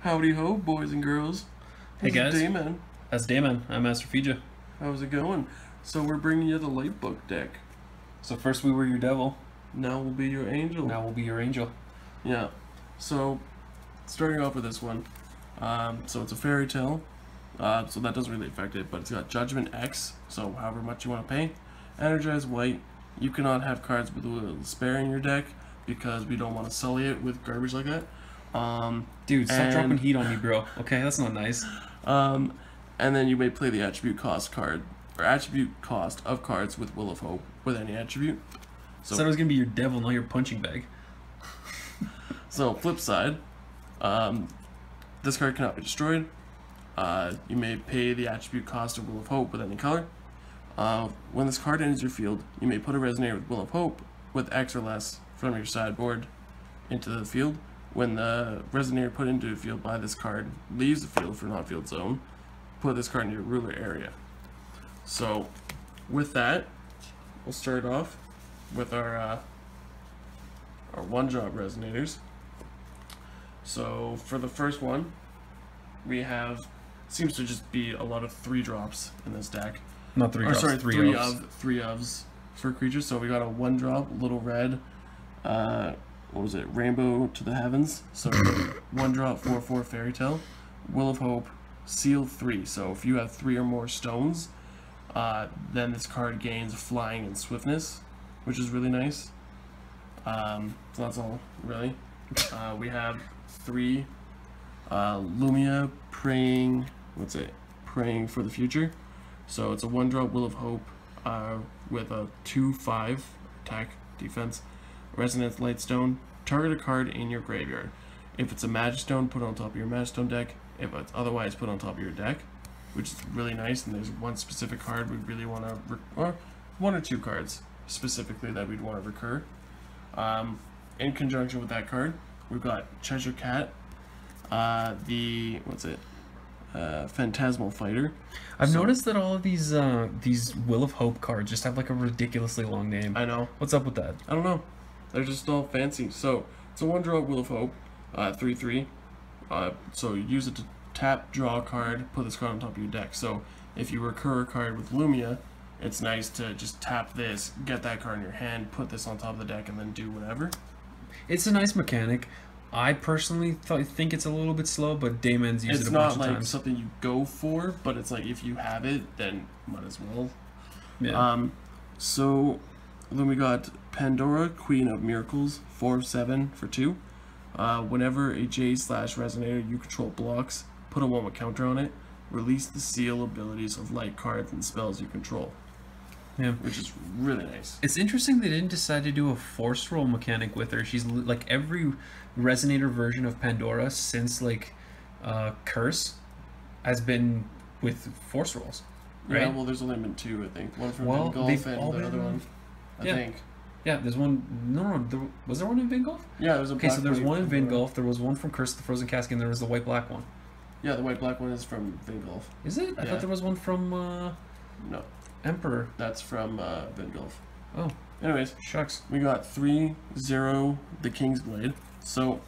Howdy ho, boys and girls. Hey guys. Dayman. That's Dayman. I'm Master Fija. How's it going? So we're bringing you the light book deck. So first we were your devil. Now we'll be your angel. Now we'll be your angel. Yeah. So starting off with this one. So it's a fairy tale. So that doesn't really affect it, but it's got Judgment X. So however much you want to pay. Energized white. You cannot have cards with a little spare in your deck because we don't want to sully it with garbage like that. Dude, stop dropping heat on me, bro. Okay, that's not nice. And then you may play the attribute cost card, or attribute cost of cards with Will of Hope with any attribute. So that was gonna be your devil, not your punching bag. So flip side, this card cannot be destroyed. You may pay the attribute cost of Will of Hope with any color. When this card enters your field, you may put a Resonator with Will of Hope with X or less from your sideboard into the field. When the Resonator put into the field by this card leaves the field for non-field zone, put this card in your ruler area. So with that, we'll start off with our one-drop Resonators. So for the first one, we have, seems to just be a lot of 3-drops in this deck. Not 3 drops, sorry, three ofs for creatures. So we got a 1-drop, little red, what was it, Rainbow to the Heavens. So 1-drop, 4/4 fairy tale, Will of Hope, seal 3. So if you have 3 or more stones, then this card gains flying and swiftness, which is really nice. So that's all really. We have 3 Lumia praying, praying for the future. So it's a 1-drop Will of Hope with a 2/5 attack defense. Resonance Lightstone. Target a card in your graveyard. If it's a Magic Stone, put it on top of your Magic Stone deck. If it's otherwise, put it on top of your deck, which is really nice. And there's one specific card we really want to, or 1 or 2 cards specifically that we'd want to recur. In conjunction with that card, we've got Cheshire Cat, Phantasmal Fighter. I've noticed that all of these Will of Hope cards just have like a ridiculously long name. I know. What's up with that? I don't know. They're just all fancy. So it's a 1-drop Will of Hope, 3/3. So use it to tap, draw a card, put this card on top of your deck. So if you recur a card with Lumia, it's nice to just tap this, get that card in your hand, put this on top of the deck, and then do whatever. It's a nice mechanic. I personally think it's a little bit slow, but Dayman's used it a bunch of times. It's not like something you go for, but it's like if you have it, then might as well. Yeah. So then we got Pandora, Queen of Miracles, 4/7 for 2. Whenever a J/Resonator you control blocks, put a 1 counter on it. Release the seal abilities of light cards and spells you control. Yeah, which is really nice. It's interesting they didn't decide to do a force roll mechanic with her. She's like every Resonator version of Pandora since like Curse has been with force rolls. Right? Yeah, well, there's only been 2, I think. One from Vingolf and the other one, I think. Yeah, there's one. Was there one in Vingolf? Yeah, there was a. Okay, so there's one in Vingolf. There was one from Curse of the Frozen Casket, and there was the white-black one. Yeah, the white-black one is from Vingolf. Is it? I thought there was one from. No. Emperor. That's from Vingolf. Oh. Anyways, shucks. We got 3/0 the King's Blade. So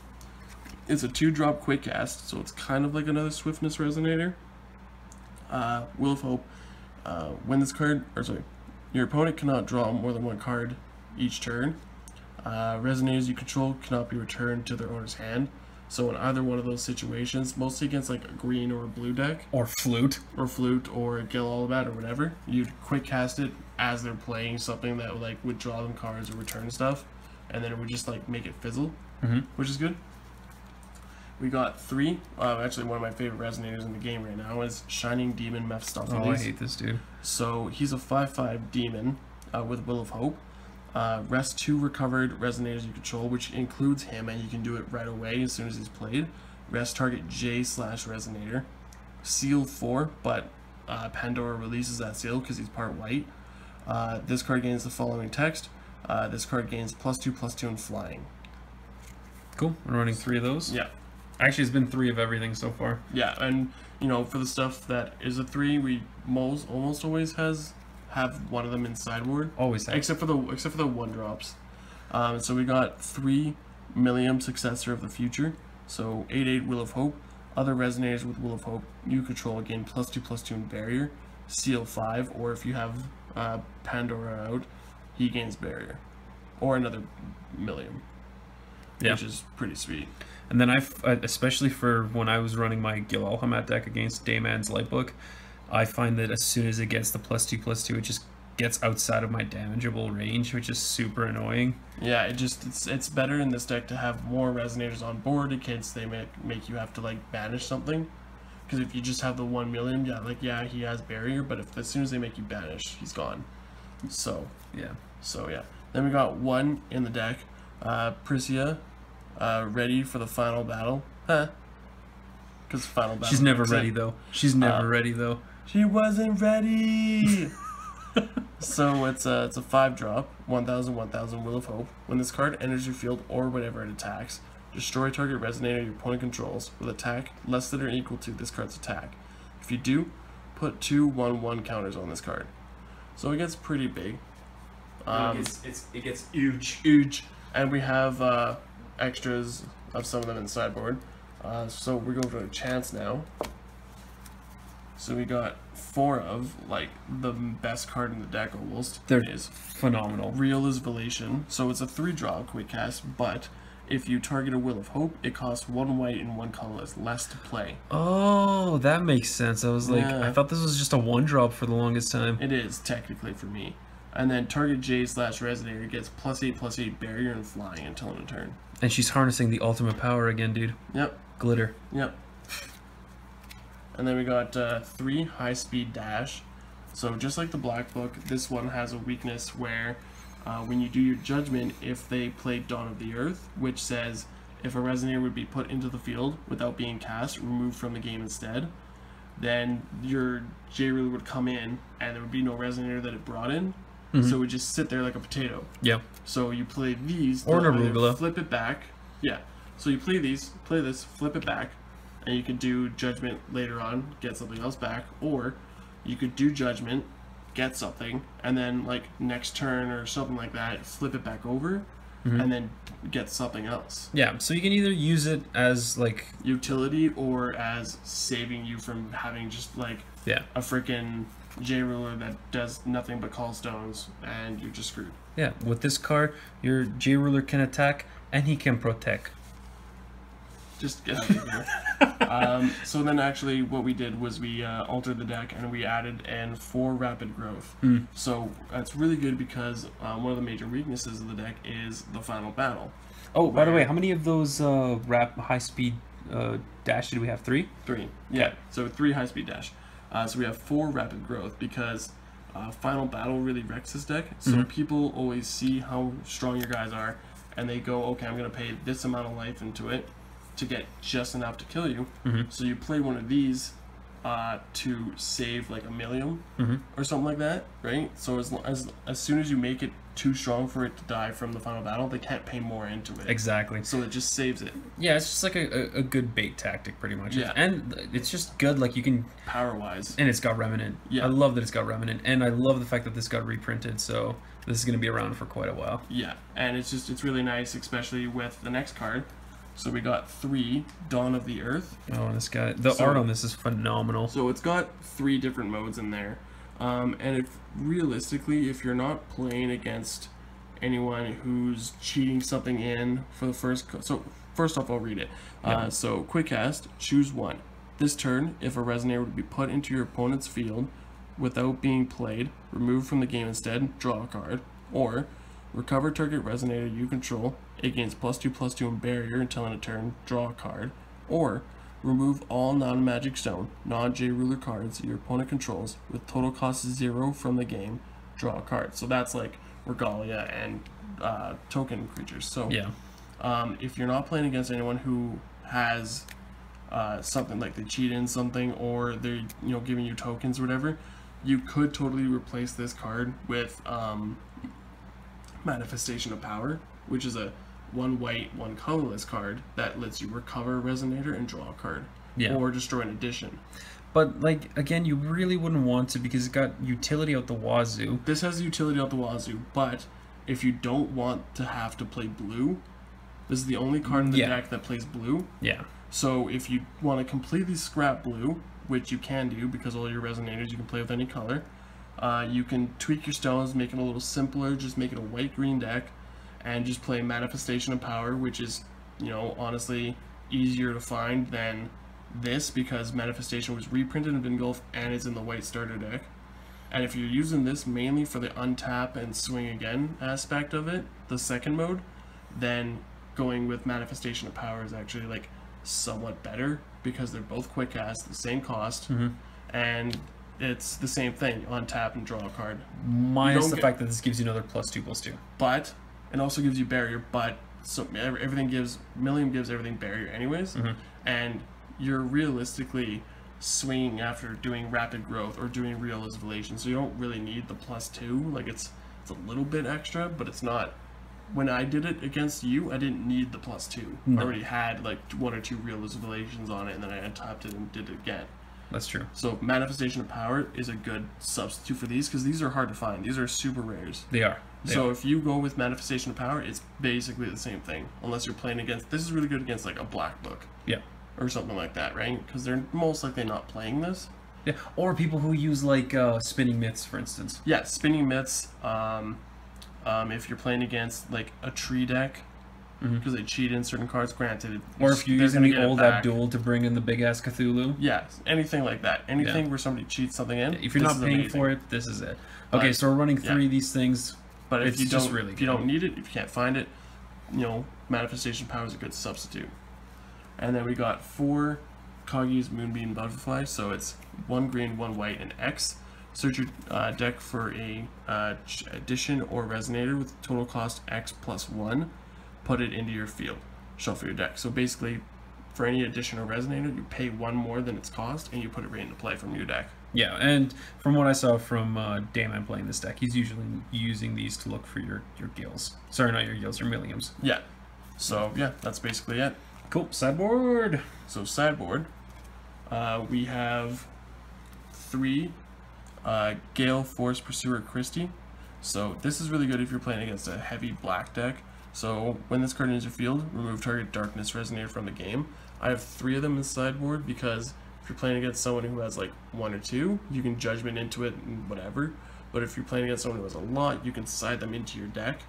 it's a 2-drop quick cast, so it's kind of like another Swiftness Resonator. Will of Hope. When this card, your opponent cannot draw more than 1 card each turn. Resonators you control cannot be returned to their owner's hand. So in either one of those situations, mostly against like a green or a blue deck, or flute, or Gale all about or whatever, you'd quick cast it as they're playing something that would draw them cards or return stuff, and then it would just like make it fizzle, which is good. We got 3. Actually, one of my favorite Resonators in the game right now is Shining Demon Mephistopheles. Oh, I hate this dude. So he's a 5/5 demon with Will of Hope. Rest 2 recovered Resonators you control, which includes him, and you can do it right away as soon as he's played. Rest target J/Resonator. Seal 4, but Pandora releases that seal because he's part white. This card gains the following text. This card gains +2/+2 in flying. Cool. We're running 3 of those? Yeah. Actually, it's been 3 of everything so far. Yeah, and for the stuff that is a 3, we almost always have one of them in sideboard. Always have. Except for the 1-drops. So we got 3 Millium, Successor of the Future. So 8/8 Will of Hope. Other Resonators with Will of Hope you control gain +2/+2 in barrier, seal 5, or if you have Pandora out, he gains barrier. Or another Millium, which is pretty sweet. And then especially for when I was running my Gale Alhamat deck against Dayman's Lightbook, I find that as soon as it gets the +2/+2, it just gets outside of my damageable range, which is super annoying. Yeah, it's better in this deck to have more Resonators on board in case they make you have to like banish something. Because if you just have the 1 Million, yeah, he has barrier, but as soon as they make you banish, he's gone. So yeah. Then we got 1 in the deck, Pricia, ready for the final battle. Because final battle. She's never ready though. She's never ready though. She wasn't ready. So it's a 5-drop, 1,000/1,000 Will of Hope. When this card enters your field or whenever it attacks, destroy target Resonator your opponent controls with attack less than or equal to this card's attack. If you do, put 2 1/1 counters on this card. So it gets pretty big. It gets huge. Huge. And we have extras of some of them in Sideboard. So we're going to Chants now. So we got 4 of like the best card in the deck almost. There it is. Phenomenal. Ryula's Volition. So it's a 3-drop quick cast, but if you target a Will of Hope, it costs 1 white and 1 colorless less to play. Oh, that makes sense. I was like, I thought this was just a 1-drop for the longest time. It is technically for me. And then target J/Resonator gets +8/8 barrier and flying until end of turn. And she's harnessing the ultimate power again, dude. Yep. Glitter. Yep. And then we got 3 high-speed dash. So just like the Black Book, this one has a weakness where when you do your judgment, if they play Dawn of the Earth, which says if a Resonator would be put into the field without being cast, removed from the game instead, then your J-Ruler would come in and there would be no Resonator that it brought in. So it would just sit there like a potato. Yeah. So you play these, or an arugula. Flip it back. Yeah. So you play these, play this, flip it back, and you can do judgment later on, get something else back, or you could do judgment, get something, and then like next turn or something like that, flip it back over, and then get something else. Yeah. So you can either use it as like utility or as saving you from having just like a freaking J-Ruler that does nothing but call stones, and you're just screwed. Yeah, with this card, your J-Ruler can attack, and he can protect. Just get out of here. So then actually what we did was we altered the deck, and we added in 4 rapid growth. So that's really good because one of the major weaknesses of the deck is the final battle. Oh, by the way, how many of those high-speed dash did we have? 3? 3, yeah. Okay. So 3 high-speed dash. So we have 4 rapid growth because final battle really wrecks this deck. So people always see how strong your guys are, and they go, okay, I'm going to pay this amount of life into it to get just enough to kill you. So you play one of these to save like a Millium or something like that, right? So as soon as you make it too strong for it to die from the final battle, they can't pay more into it. Exactly. So it just saves it. Yeah, it's just like a good bait tactic, pretty much. Yeah. And it's just good, like you can... Power-wise. And it's got Remnant. Yeah. I love that it's got Remnant, and I love the fact that this got reprinted, so this is going to be around for quite a while. Yeah, and it's really nice, especially with the next card. So we got 3 Dawn of the Earth. Oh, this guy... The art on this is phenomenal. So it's got 3 different modes in there. And realistically, if you're not playing against anyone who's cheating something in for the first... So first off, I'll read it. So quick cast, choose 1. This turn, if a Resonator would be put into your opponent's field without being played, remove from the game instead, draw a card. Or recover target Resonator you control. It gains +2/+2 in barrier until end of turn, draw a card. Or remove all non-magic stone, non-J-Ruler cards your opponent controls with total cost 0 from the game, draw a card. So that's like Regalia and token creatures. So if you're not playing against anyone who has something like they cheat in something, or they're giving you tokens or whatever, you could totally replace this card with Manifestation of Power, which is a 1 white, 1 colorless card that lets you recover a Resonator and draw a card, or destroy an addition. But like again, you really wouldn't want to because it's got utility out the wazoo. This has utility out the wazoo, but if you don't want to have to play blue, this is the only card in the deck that plays blue. Yeah. So if you want to completely scrap blue, which you can do because all your Resonators you can play with any color, you can tweak your stones, make it a little simpler, just make it a white-green deck, and just play Manifestation of Power, which is, you know, honestly easier to find than this because Manifestation was reprinted in Vingolf and is in the white starter deck. And if you're using this mainly for the untap and swing again aspect of it, the second mode, then going with Manifestation of Power is actually like somewhat better because they're both quick cast, the same cost, and it's the same thing, untap and draw a card. Minus the fact that this gives you another +2/+2. But it also gives you barrier, but so everything gives, Millium gives everything barrier anyways, and you're realistically swinging after doing rapid growth or doing realism Volition, so you don't really need the +2. Like it's a little bit extra, but it's not. When I did it against you, I didn't need the +2. I already had like 1 or 2 realism Volitions on it, and then I untapped it and did it again. That's true. So Manifestation of Power is a good substitute for these because these are hard to find. These are super rares. They are. So if you go with Manifestation of Power, it's basically the same thing, unless you're playing against. This is really good against like a black book. Yeah. Or something like that, right? Because they're most likely not playing this. Yeah. Or people who use like spinning myths, for instance. Yeah, spinning myths. If you're playing against like a tree deck, because they cheat in certain cards, granted. Or if you're using the old Abdul to bring in the big ass Cthulhu. Yeah, anything like that. Anything where somebody cheats something in. If you're not paying for it, this is it. Okay, so we're running 3 of these things. But if you don't, really if you don't need it, if you can't find it, you know, Manifestation Power is a good substitute. And then we got 4 Kaguya's Moonbeam Butterfly, so it's 1 green, 1 white, and X. Search your deck for a addition or resonator with total cost X plus 1. Put it into your field. Shuffle your deck. So basically, for any addition or resonator, you pay 1 more than its cost, and you put it right into play from your deck. Yeah, and from what I saw from Dayman playing this deck, he's usually using these to look for your Gales. Sorry, not your Gales, your Milliums. Yeah. So, yeah, that's basically it. Cool. Sideboard. So, sideboard, we have 3 Gale, Force Pursuer, Christie. So, this is really good if you're playing against a heavy black deck. So, when this card enters your field, remove target Darkness Resonator from the game. I have 3 of them in sideboard because if you're playing against someone who has like 1 or 2, you can Judgment into it and whatever. But if you're playing against someone who has a lot, you can side them into your deck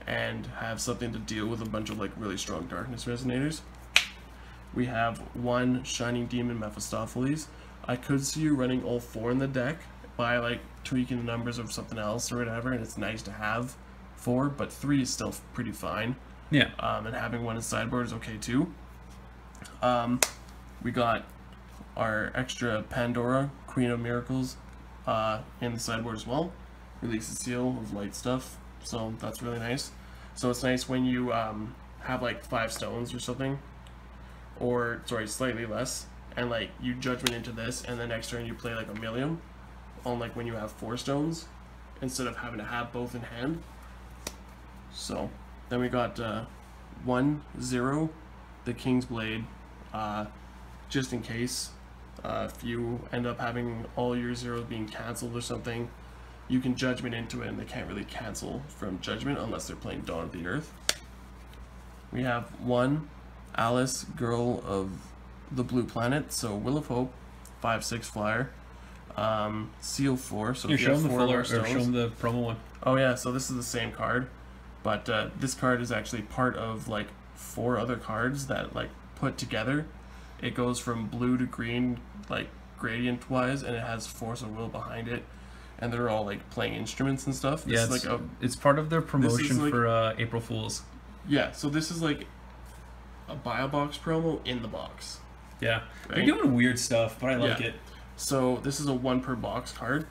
and have something to deal with a bunch of like really strong Darkness Resonators. We have 1 Shining Demon Mephistopheles. I could see you running all 4 in the deck by like tweaking the numbers of something else or whatever, and it's nice to have 4, but 3 is still pretty fine. Yeah. And having 1 in sideboard is okay too. We got our extra Pandora, Queen of Miracles, in the sideboard as well. Release the seal of light stuff, so that's really nice. So it's nice when you have like 5 stones or something, or sorry, slightly less, and like you Judgment into this, and the next turn you play like a Millium, on like when you have 4 stones, instead of having to have both in hand. So then we got 1/0, the King's Blade, just in case. If you end up having all your zeros being cancelled or something, you can Judgment into it, and they can't really cancel from Judgment unless they're playing Dawn of the Earth. We have 1 Alice, Girl of the Blue Planet, so Will of Hope, 5/6 flyer. Seal 4, so you if you show have them the 4 full more art, or show stones. them the promo one. Oh yeah, so this is the same card, but this card is actually part of like 4 other cards that like put together. It goes from blue to green, like gradient wise, and it has Force of Will behind it, and they're all like playing instruments and stuff. This Yeah, is like it's part of their promotion like, for April Fools. Yeah, so this is like a buy a box promo in the box. Yeah, right? they're doing weird stuff, but I like it. So this is a 1 per box card.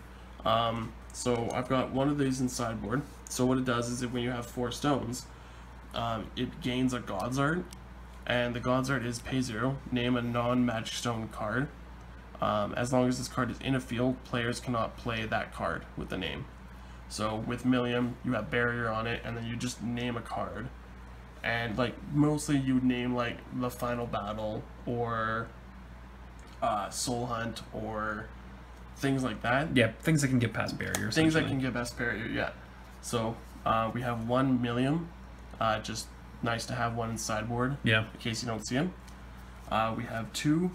So I've got 1 of these in sideboard. So what it does is that when you have 4 stones, it gains a God's Art, and the God's Art is pay 0, name a non-magic stone card. As long as this card is in a field, players cannot play that card with the name. So with Millium, you have barrier on it, and then you just name a card. And like mostly you would name like the Final Battle or Soul Hunt or things like that. Yeah, things that can get past barriers. Things that can get past barrier, yeah. So we have 1 Millium, just nice to have 1 in sideboard. Yeah. In case you don't see him. We have 2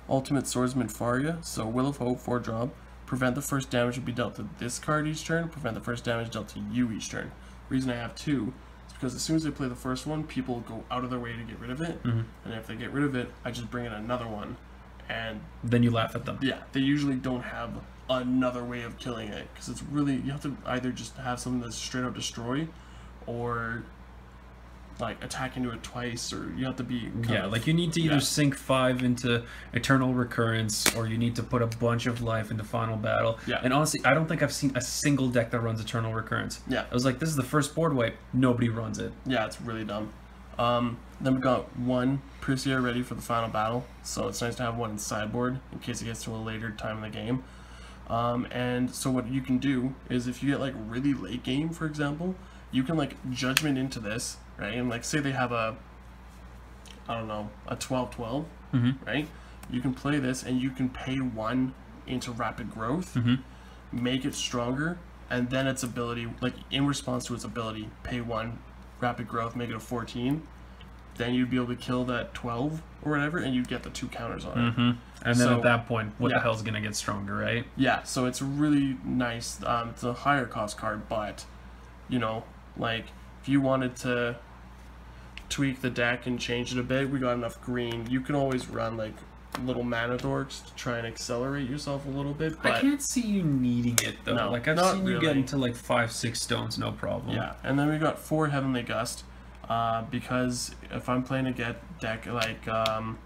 Ultimate Swordsman Faria, so Will of Hope, 4-drop. Prevent the first damage to be dealt to this card each turn. Prevent the first damage dealt to you each turn. Reason I have 2 is because as soon as they play the first one, people go out of their way to get rid of it. And if they get rid of it, I just bring in another one. And then you laugh at them. Yeah, they usually don't have another way of killing it. Because it's really, you have to either just have something that's straight up destroy, or like attack into it twice, or you have to be like you need to either sink 5 into Eternal Recurrence, or you need to put a bunch of life into Final Battle. And honestly, I don't think I've seen a single deck that runs Eternal Recurrence. I was like, this is the first board wipe, nobody runs it. It's really dumb. Then we got 1 Pricia ready for the Final Battle, so it's nice to have one in sideboard in case it gets to a later time in the game. And so what you can do is, if you get like really late game, for example, you can like Judgment into this, right? And like say they have a, I don't know, a 12/12, right? You can play this and you can pay 1 into Rapid Growth, make it stronger, and then its ability, like in response to its ability, pay 1 Rapid Growth, make it a 14. Then you'd be able to kill that 12 or whatever, and you'd get the 2 counters on it. And then at that point, what the hell's gonna get stronger, right? So it's really nice. It's a higher cost card, but you know, like if you wanted to tweak the deck and change it a bit, we got enough green. You can always run like little mana dorks to try and accelerate yourself a little bit. But I can't see you needing it though. No, like I've seen you get into like 5-6 stones, no problem. And then we got 4 Heavenly Gust. Because if I'm playing a deck like a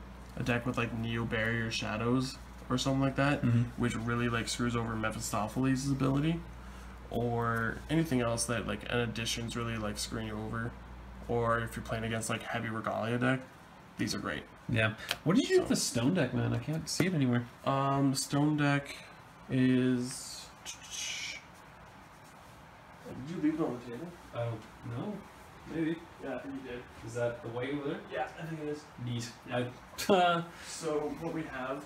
deck with like Neo Barrier Shadows or something like that, which really like screws over Mephistopheles' ability, or anything else that like an addition's really like screwing you over, or if you're playing against like heavy Regalia deck, these are great. What did you do with the stone deck, man? I can't see it anywhere. Stone deck is. Did you leave it on the table? I don't know. Maybe. Yeah, I think you did. Is that the white over there? Yeah, I think it is. Neat. Yeah. So what we have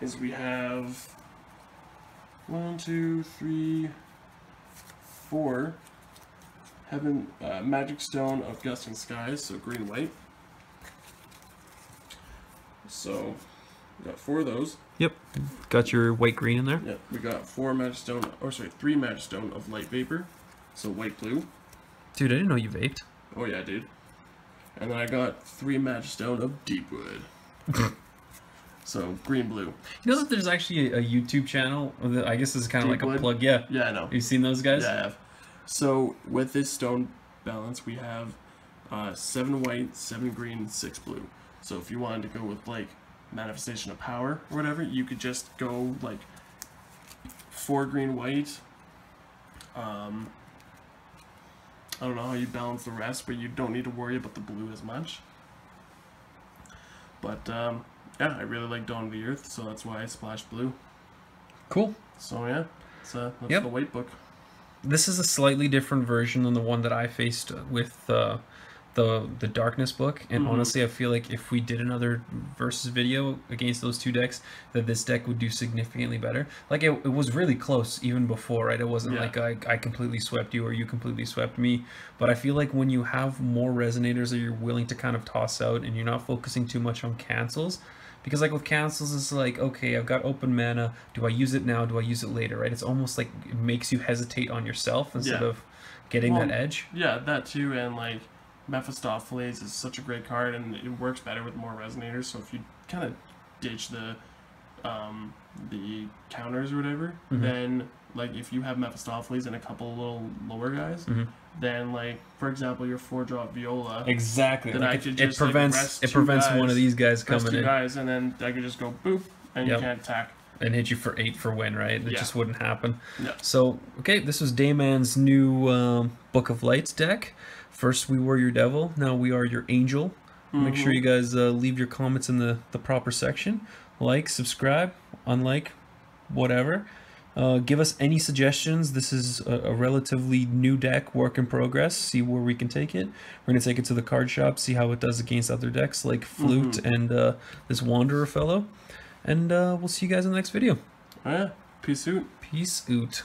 is we have 1, 2, 3, 4 Magic Stone of Gusting Skies, so green white. So we got 4 of those. Yep. Got your white green in there. Yep. We got 3 Magic Stone of Light Vapor, so white blue. Dude, I didn't know you vaped. Oh yeah, dude. And then I got 3 Magic Stone of Deepwood. So green blue. You know that there's actually a YouTube channel. I guess this is kind of like a plug. Yeah. Yeah, I know. You've seen those guys? Yeah, I have. So with this stone balance, we have 7 white, 7 green, 6 blue. So if you wanted to go with like Manifestation of Power or whatever, you could just go like 4 green, white. I don't know how you balance the rest, but you don't need to worry about the blue as much. But yeah, I really like Dawn of the Earth, so that's why I splashed blue. Cool. So yeah, that's the white book. This is a slightly different version than the one that I faced with the Darkness book, and honestly I feel like if we did another versus video against those 2 decks, that this deck would do significantly better. Like it was really close even before, right? It wasn't like I completely swept you or you completely swept me, but I feel like when you have more Resonators that you're willing to kind of toss out and you're not focusing too much on cancels, because like with cancels it's like, okay, I've got open mana, do I use it now, do I use it later, right? It's almost like it makes you hesitate on yourself instead of getting that edge. Yeah, that too. And like Mephistopheles is such a great card, and it works better with more Resonators. So if you kind of ditch the counters or whatever, then like if you have Mephistopheles and a couple little lower guys, then like for example your 4-drop Viola, then like I could just it prevents one of these guys coming in, and then I could just go boop and you can't attack and hit you for 8 for win, right? It just wouldn't happen. No. So okay, this was Dayman's new Book of Lights deck. First we were your devil, now we are your angel. Make sure you guys leave your comments in the proper section. Like, subscribe, unlike, whatever. Give us any suggestions. This is a relatively new deck, work in progress. See where we can take it. We're going to take it to the card shop, see how it does against other decks like Flute and this Wanderer fellow. And we'll see you guys in the next video. Yeah, peace out. Peace out.